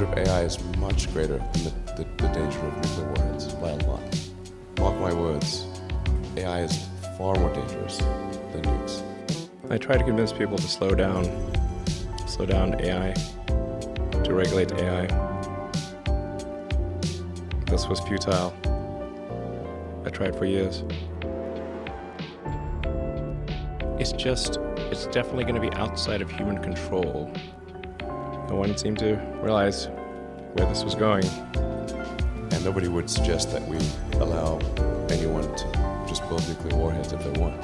danger of AI is much greater than the danger of nuclear warheads by a lot. Mark my words, AI is far more dangerous than nukes. I try to convince people to slow down AI, to regulate AI. This was futile. I tried for years. It's definitely going to be outside of human control. No one seemed to realize where this was going. And nobody would suggest that we allow anyone to just build nuclear warheads if they want.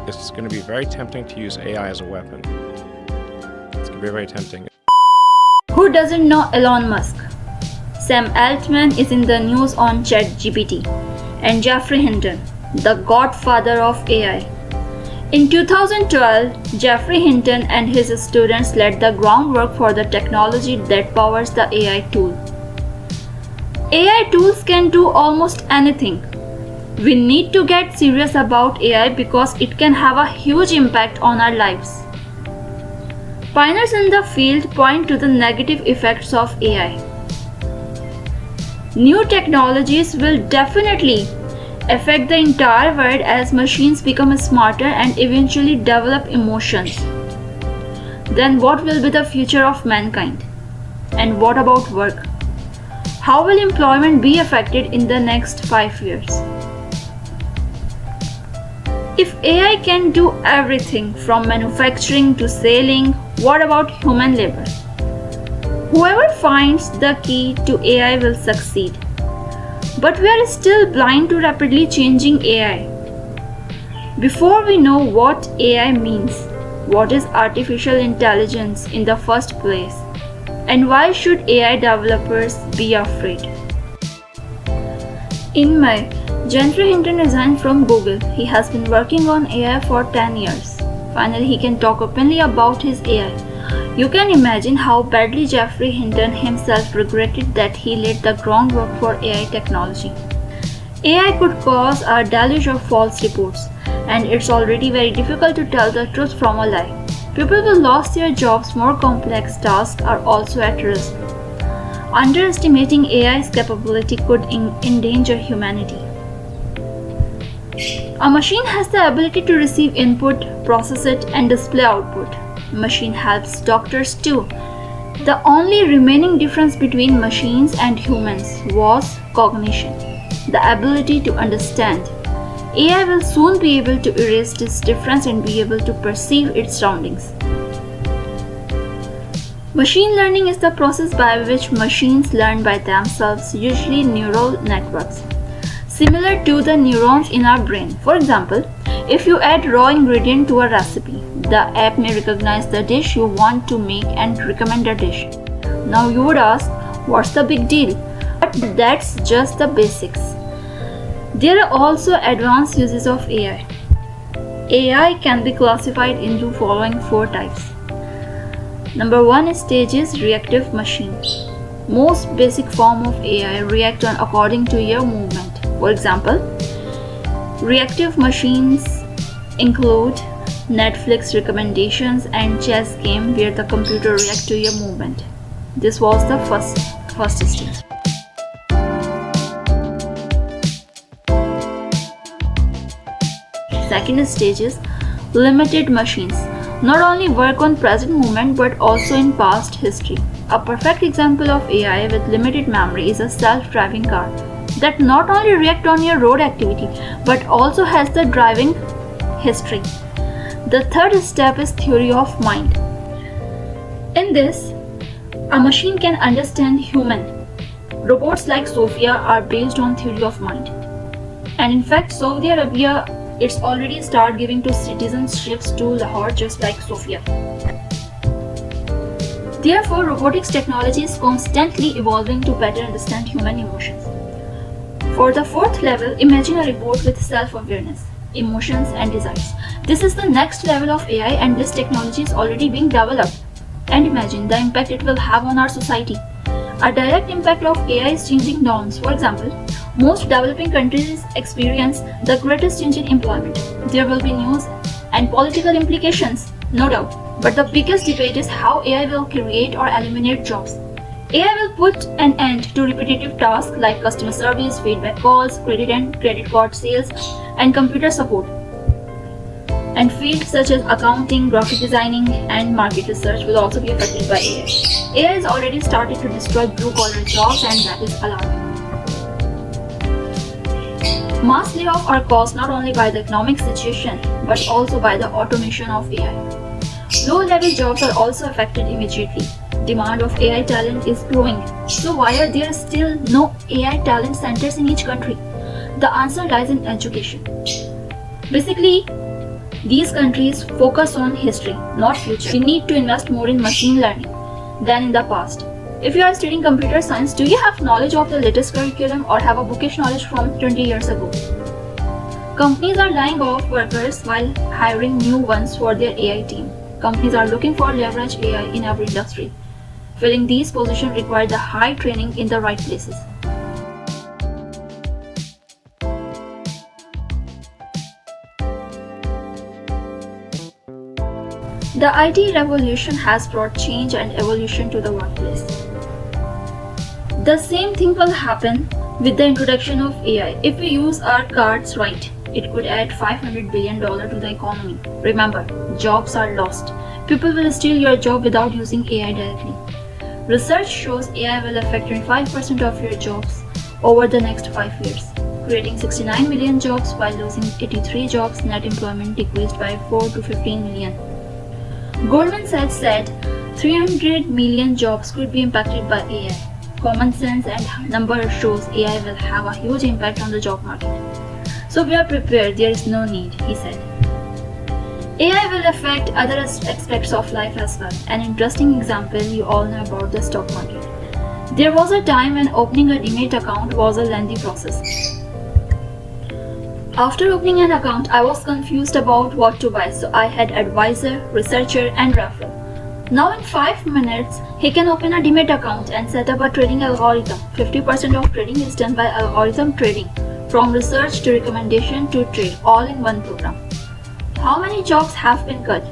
It's going to be very tempting to use AI as a weapon. It's going to be very tempting. Who doesn't know Elon Musk? Sam Altman is in the news on ChatGPT, and Geoffrey Hinton, the godfather of AI. In 2012, Geoffrey Hinton and his students laid the groundwork for the technology that powers the AI tool. AI tools can do almost anything. We need to get serious about AI because it can have a huge impact on our lives. Pioneers in the field point to the negative effects of AI. New technologies will definitely affect the entire world as machines become smarter and eventually develop emotions. Then what will be the future of mankind? And what about work? How will employment be affected in the next 5 years? If AI can do everything from manufacturing to selling, what about human labor? Whoever finds the key to AI will succeed. But we are still blind to rapidly changing AI. Before we know what AI means, what is artificial intelligence in the first place, and why should AI developers be afraid? In May, Geoffrey Hinton resigned from Google. He has been working on AI for 10 years. Finally, he can talk openly about his AI. You can imagine how badly Geoffrey Hinton himself regretted that he laid the groundwork for AI technology. AI could cause a deluge of false reports, and it's already very difficult to tell the truth from a lie. People will lose their jobs, more complex tasks are also at risk. Underestimating AI's capability could endanger humanity. A machine has the ability to receive input, process it, and display output. Machine helps doctors too. The only remaining difference between machines and humans was cognition, the ability to understand. AI will soon be able to erase this difference and be able to perceive its surroundings. Machine learning is the process by which machines learn by themselves, usually neural networks, similar to the neurons in our brain. For example, if you add raw ingredient to a recipe, the app may recognize the dish you want to make and recommend a dish. Now you would ask, what's the big deal? But that's just the basics. There are also advanced uses of AI. AI can be classified into following 4 types. Number 1 stage is reactive machine. Most basic form of AI react on according to your movement. For example, reactive machines include Netflix recommendations and chess game where the computer reacts to your movement. This was the first stage. Second stage is limited machines. Not only work on present moment but also in past history. A perfect example of AI with limited memory is a self-driving car that not only reacts on your road activity but also has the driving history. The third step is theory of mind. In this, a machine can understand human. Robots like Sophia are based on theory of mind. And in fact, Saudi Arabia, it's already started giving to citizenships to Lahore just like Sophia. Therefore, robotics technology is constantly evolving to better understand human emotions. For the 4th level, imagine a robot with self-awareness, emotions and desires. This is the next level of AI and this technology is already being developed. And imagine the impact it will have on our society. A direct impact of AI is changing norms. For example, most developing countries experience the greatest change in employment. There will be news and political implications, no doubt. But the biggest debate is how AI will create or eliminate jobs. AI will put an end to repetitive tasks like customer service, feedback calls, credit and credit card sales, and computer support. And fields such as accounting, graphic designing, and market research will also be affected by AI. AI has already started to destroy blue-collar jobs, and that is alarming. Mass layoffs are caused not only by the economic situation, but also by the automation of AI. Low-level jobs are also affected immediately. Demand of AI talent is growing. So why are there still no AI talent centers in each country? The answer lies in education. Basically, these countries focus on history, not future. We need to invest more in machine learning than in the past. If you are studying computer science, do you have knowledge of the latest curriculum or have a bookish knowledge from 20 years ago? Companies are laying off workers while hiring new ones for their AI team. Companies are looking for leverage AI in every industry. Filling these positions require the high training in the right places. The IT revolution has brought change and evolution to the workplace. The same thing will happen with the introduction of AI. If we use our cards right, it could add $500 billion to the economy. Remember, jobs are lost. People will steal your job without using AI directly. Research shows AI will affect 25% of your jobs over the next 5 years, creating 69 million jobs while losing 83 jobs. Net employment decreased by 4 to 15 million. Goldman Sachs said 300 million jobs could be impacted by AI. Common sense and number shows AI will have a huge impact on the job market. So we are prepared, there is no need, he said. AI will affect other aspects of life as well. An interesting example, you all know about the stock market. There was a time when opening a Demat account was a lengthy process. After opening an account, I was confused about what to buy, so I had advisor, researcher, and referral. Now in 5 minutes, he can open a Demat account and set up a trading algorithm. 50% of trading is done by algorithm trading, from research to recommendation to trade, all in one program. How many jobs have been cut?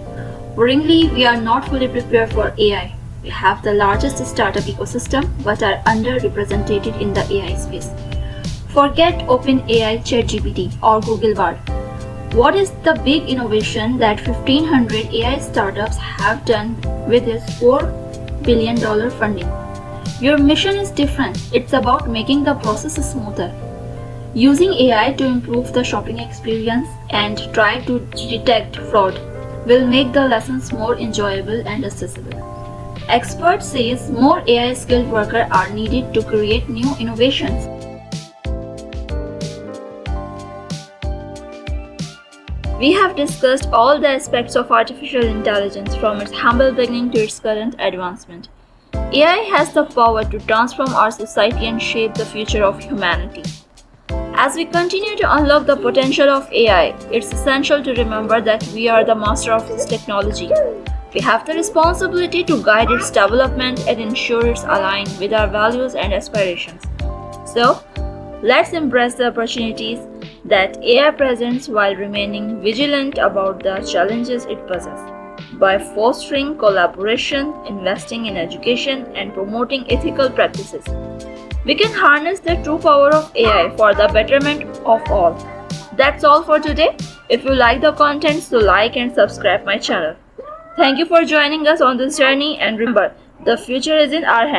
Worryingly, we are not fully prepared for AI. We have the largest startup ecosystem but are underrepresented in the AI space. Forget OpenAI, ChatGPT or Google Bard. What is the big innovation that 1500 AI startups have done with this $4 billion funding? Your mission is different. It's about making the process smoother. Using AI to improve the shopping experience and try to detect fraud will make the lessons more enjoyable and accessible. Experts say more AI skilled workers are needed to create new innovations. We have discussed all the aspects of artificial intelligence from its humble beginning to its current advancement. AI has the power to transform our society and shape the future of humanity. As we continue to unlock the potential of AI, it's essential to remember that we are the master of this technology. We have the responsibility to guide its development and ensure it's aligned with our values and aspirations. So, let's embrace the opportunities that AI presents while remaining vigilant about the challenges it possesses. By fostering collaboration, investing in education, and promoting ethical practices, we can harness the true power of AI for the betterment of all. That's all for today. If you like the content, so like and subscribe my channel. Thank you for joining us on this journey, and remember, the future is in our hands.